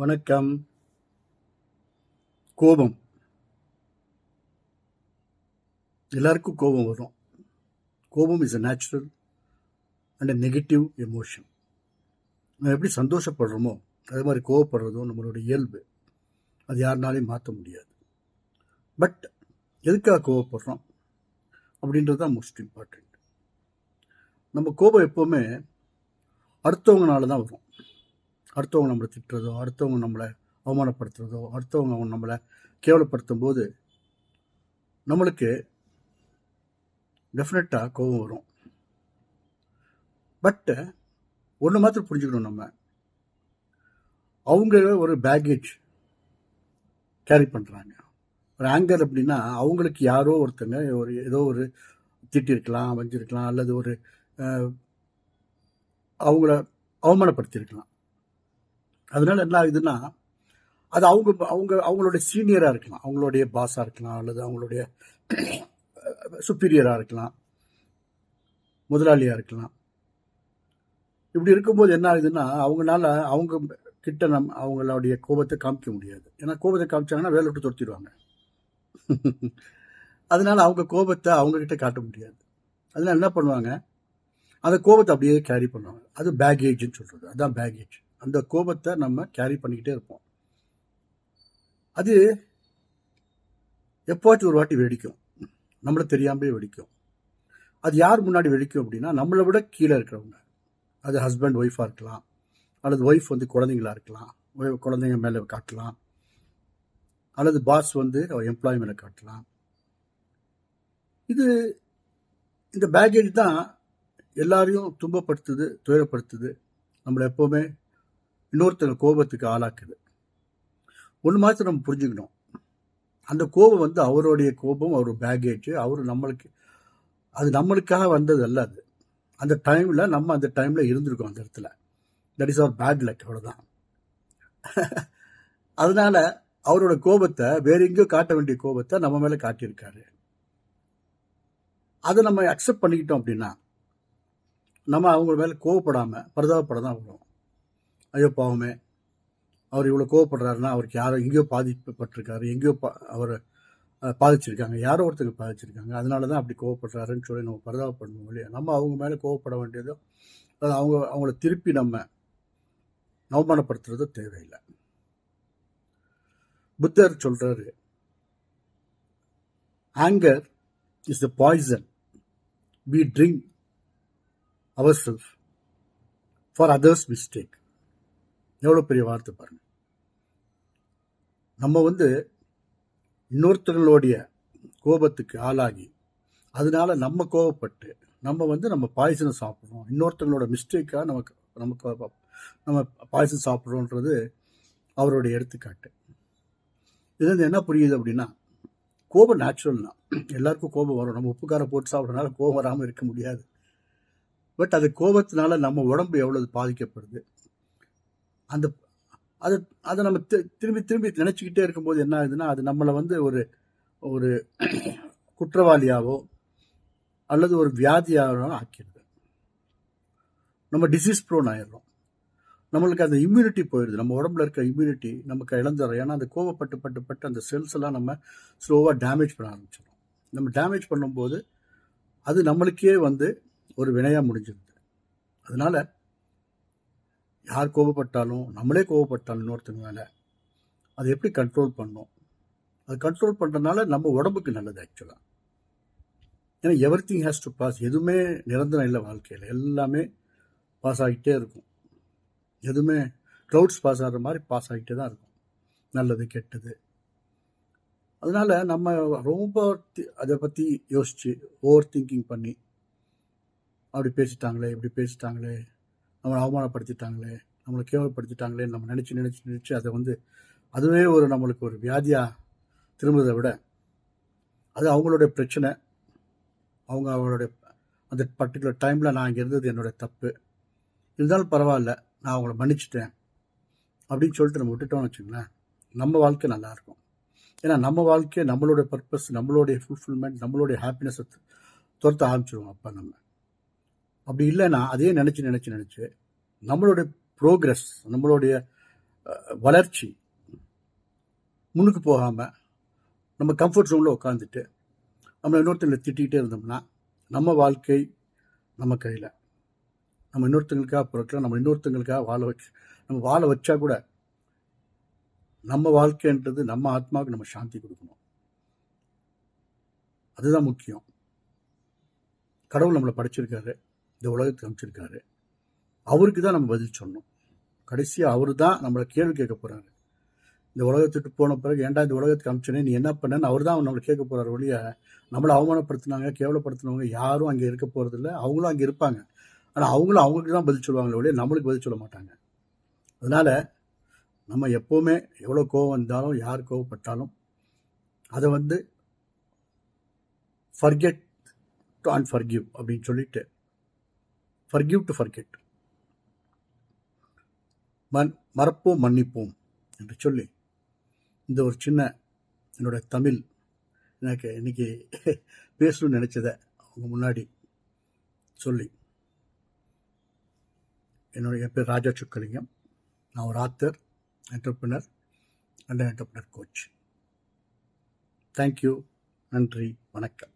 வணக்கம். கோபம். எல்லாருக்கும் கோபம் வரும். கோபம் is a natural and a negative emotion. நம்ம எப்படி சந்தோஷப்படுறோமோ அதே மாதிரி கோவப்படுறதும் நம்மளோட இயல்பு. அது யாருனாலையும் மாற்ற முடியாது. பட் எதுக்காக கோவப்படுறோம் அப்படின்றது தான் மோஸ்ட் இம்பார்ட்டண்ட். நம்ம கோபம் எப்போவுமே அடுத்தவங்கனால தான் வரும். அடுத்தவங்க நம்மளை திட்டுறதோ, அடுத்தவங்க நம்மளை அவமானப்படுத்துறதோ, அடுத்தவங்க நம்மளை கேவலப்படுத்தும் போது நம்மளுக்கு டெஃபினட்டாக கோபம் வரும். பட்டு ஒன்று மாத்திரம் புரிஞ்சுக்கணும், நம்ம அவங்க ஒரு பேகேஜ் கேரி பண்ணுறாங்க. ஒரு ஆங்கர் அப்படின்னா அவங்களுக்கு யாரோ ஒருத்தங்க ஏதோ ஒரு திட்டிருக்கலாம், வஞ்சிருக்கலாம், அல்லது ஒரு அவங்கள அவமானப்படுத்தியிருக்கலாம். அதனால என்ன ஆகுதுன்னா, அது அவங்களுடைய சீனியராக இருக்கலாம், அவங்களுடைய பாஸாக இருக்கலாம், அல்லது அவங்களுடைய சுப்பீரியராக இருக்கலாம், முதலாளியாக இருக்கலாம். இப்படி இருக்கும்போது என்ன ஆகுதுன்னா, அவங்களால அவங்க கிட்ட அவங்களுடைய கோபத்தை காமிக்க முடியாது. ஏன்னா கோபத்தை காமிச்சாங்கன்னா வேலை விட்டு துரத்திடுவாங்க. அதனால அவங்க கோபத்தை அவங்க கிட்ட காட்ட முடியாது. அதனால என்ன பண்ணுவாங்க, அந்த கோபத்தை அப்படியே கேரி பண்ணுவாங்க. அது பேகேஜ்னு சொல்றது. அதுதான் பேகேஜ். அந்த கோபத்தை நம்ம கேரி பண்ணிக்கிட்டே இருப்போம். அது எப்போச்சும் ஒரு வாட்டி வெடிக்கும், நம்மள தெரியாமலே வெடிக்கும். அது யார் முன்னாடி வெடிக்கும் அப்படின்னா, நம்மளை விட கீழே இருக்கிறவங்க. அது ஹஸ்பண்ட் ஒய்ஃபாக இருக்கலாம், அல்லது ஒய்ஃப் குழந்தைங்களா இருக்கலாம், குழந்தைங்க மேலே காட்டலாம், அல்லது பாஸ் எம்ப்ளாயி மேலே காட்டலாம். இந்த பேகேஜ் தான் எல்லாரையும் துன்பப்படுத்துது, துயரப்படுத்துது, நம்மளை எப்போவுமே இன்னொருத்தங்க கோபத்துக்கு ஆளாக்குது. ஒன்று மாத்திரம் நம்ம புரிஞ்சுக்கணும், அந்த கோபம் அவருடைய கோபம், அவர் பேகேஜ். அது நம்மளுக்காக வந்தது அல்ல. அது அந்த டைமில் நம்ம அந்த டைமில் இருந்திருக்கோம் அந்த இடத்துல. தட் இஸ் அவர் பேட் லக், அவ்வளோதான். அதனால அவரோட கோபத்தை வேற எங்கேயோ காட்ட வேண்டிய கோபத்தை நம்ம மேலே காட்டியிருக்காரு. அதை நம்ம அக்செப்ட் பண்ணிக்கிட்டோம் அப்படின்னா நம்ம அவங்க மேலே கோவப்படாமல் பரிதாபப்பட தான் வரும். ஐயோ பாவமே, அவர் இவ்வளோ கோவப்படுறாருன்னா அவருக்கு யாரோ எங்கேயோ பாதிக்கப்பட்டிருக்காரு, எங்கேயோ அவர் பாதிச்சிருக்காங்க, யாரோ ஒருத்தருக்கு பாதிச்சிருக்காங்க, அதனால தான் அப்படி கோவப்படுறாருன்னு சொல்லி நம்ம பரிதாபப்படணும் இல்லையா. நம்ம அவங்க மேலே கோவப்பட வேண்டியதோ அது அவங்கள திருப்பி நம்ம அவமானப்படுத்துறதோ தேவையில்லை. புத்தர் சொல்றாரு, anger is the poison we drink ourselves for others' mistake. எவ்வளோ பெரிய வார்த்தை பாருங்க. நம்ம இன்னொருத்தர்களுடைய கோபத்துக்கு ஆளாகி அதனால நம்ம கோபப்பட்டு நம்ம பாய்சனை சாப்பிட்றோம். இன்னொருத்தங்களோட மிஸ்டேக்காக நம்ம பாய்சன் சாப்பிட்றோன்றது அவருடைய எடுத்துக்காட்டு. இது என்ன புரியுது அப்படின்னா, கோபம் நேச்சுரல் தான், எல்லாருக்கும் கோபம் வரும். நம்ம உப்புக்கார போட்டு சாப்பிட்றதுனால கோபம் வராமல் இருக்க முடியாது. பட் அது கோபத்தினால நம்ம உடம்பு எவ்வளவு பாதிக்கப்படுது, அதை நம்ம திரும்பி திரும்பி நினச்சிக்கிட்டே இருக்கும்போது என்ன ஆகுதுன்னா, அது நம்மளை ஒரு ஒரு குற்றவாளியாவோ அல்லது ஒரு வியாதியாவோ ஆக்கிடுது. நம்ம டிசீஸ் ப்ரோன் ஆயிடுறோம். நம்மளுக்கு அந்த இம்யூனிட்டி போயிடுது, நம்ம உடம்புல இருக்க இம்யூனிட்டி நமக்கு இழந்துடுறோம். ஏன்னா அந்த கோவப்பட்டு அந்த செல்ஸ் எல்லாம் நம்ம ஸ்லோவாக டேமேஜ் பண்ண ஆரம்பிச்சிடும். நம்ம டேமேஜ் பண்ணும்போது அது நம்மளுக்கே ஒரு வினையாக முடிஞ்சிருது. அதனால யார் கோபப்பட்டாலும், நம்மளே கோபப்பட்டாலும் இன்னொருத்தங்க மேலே அதை எப்படி கண்ட்ரோல் பண்ணணும், அது கண்ட்ரோல் பண்ணுறதுனால நம்ம உடம்புக்கு நல்லது ஆக்சுவலாக. ஏன்னா எவ்ரிதிங் ஹேஸ் டு பாஸ். எதுவுமே நிரந்தரம் இல்லை வாழ்க்கையில், எல்லாமே பாஸ் ஆகிட்டே இருக்கும். எதுவுமே க்ளவுட்ஸ் பாஸ் ஆகிற மாதிரி பாஸ் ஆகிட்டே தான் இருக்கும், நல்லது கெட்டது. அதனால நம்ம ரொம்ப அதை பற்றி யோசித்து ஓவர் திங்கிங் பண்ணி, அப்படி பேசிட்டாங்களே, இப்படி பேசிட்டாங்களே, நம்மளை அவமானப்படுத்திட்டாங்களே, நம்மளை கேவலப்படுத்திட்டாங்களேன்னு நம்ம நினச்சி அதை அதுவே நம்மளுக்கு ஒரு வியாதியாக திரும்புறதை விட, அது அவங்களுடைய பிரச்சனை. அவங்களுடைய அந்த பர்டிகுலர் டைமில் நான் இங்கே இருந்தது என்னோட தப்பு, இருந்தாலும் பரவாயில்ல, நான் அவங்கள மன்னிச்சிட்டேன் அப்படின்னு சொல்லிட்டு நம்ம விட்டுட்டோம்னு வச்சுங்களேன், நம்ம வாழ்க்கை நல்லாயிருக்கும். ஏன்னா நம்ம வாழ்க்கையை, நம்மளுடைய பர்பஸ், நம்மளுடைய ஃபுல்ஃபில்மெண்ட், நம்மளுடைய ஹாப்பினஸை துரத்த ஆரம்பிச்சிடுவோம். அப்போ நம்ம அப்படி இல்லைன்னா அதே நினச்சி நம்மளுடைய ப்ரோக்ரஸ், நம்மளுடைய வளர்ச்சி முன்னுக்கு போகாமல் நம்ம கம்ஃபர்ட் ஜோனில் உட்காந்துட்டு நம்ம இன்னொருத்தங்களை திட்டிகிட்டே இருந்தோம்னா நம்ம வாழ்க்கை நம்ம கையில். நம்ம இன்னொருத்தங்களுக்காக பொருட்கள் நம்ம இன்னொருத்தங்களுக்காக நம்ம வாழ வச்சா கூட நம்ம வாழ்க்கைன்றது நம்ம ஆத்மாவுக்கு நம்ம சாந்தி கொடுக்கணும். அதுதான் முக்கியம். கடவுள் நம்மளை படைச்சிருக்காரு, இந்த உலகத்துக்கு அமைச்சிருக்காரு. அவருக்கு தான் நம்ம பதில் சொல்லணும். கடைசியாக அவரு தான் நம்மளை கேள்வி கேட்க போகிறாரு. இந்த உலகத்துக்கு போன பிறகு ஏன்டா இந்த உலகத்துக்கு அமைச்சனே நீ என்ன பண்ணன்னு அவர் தான் நம்மளை கேட்க போகிறார் ஒழிய நம்மளை அவமானப்படுத்தினாங்க கேவலப்படுத்தினவங்க யாரும் அங்கே இருக்க போகிறதில்ல. அவங்களும் அங்கே இருப்பாங்க, ஆனால் அவங்களும் அவங்களுக்கு தான் பதில் சொல்லுவாங்களே ஒழிய நம்மளுக்கு பதில் சொல்ல மாட்டாங்க. அதனால் நம்ம எப்போவுமே எவ்வளோ கோவம் வந்தாலும் யார் கோவப்பட்டாலும் அதை ஃபர்கெட் டு அன்ஃபர்கிவ் அப்படின்னு சொல்லிட்டு ஃபர்கிவ் டு ஃபர்கெட், மறப்போம் மன்னிப்போம் என்று சொல்லி இந்த ஒரு சின்ன என்னோட தமிழ் எனக்கு இன்னைக்கு பேசணும்னு நினச்சதை அவங்க முன்னாடி சொல்லி, என் பேர் ராஜா சுக்கலிங்கம். நான் ஒரு author, entrepreneur and entrepreneur coach. Thank you. நன்றி, வணக்கம்.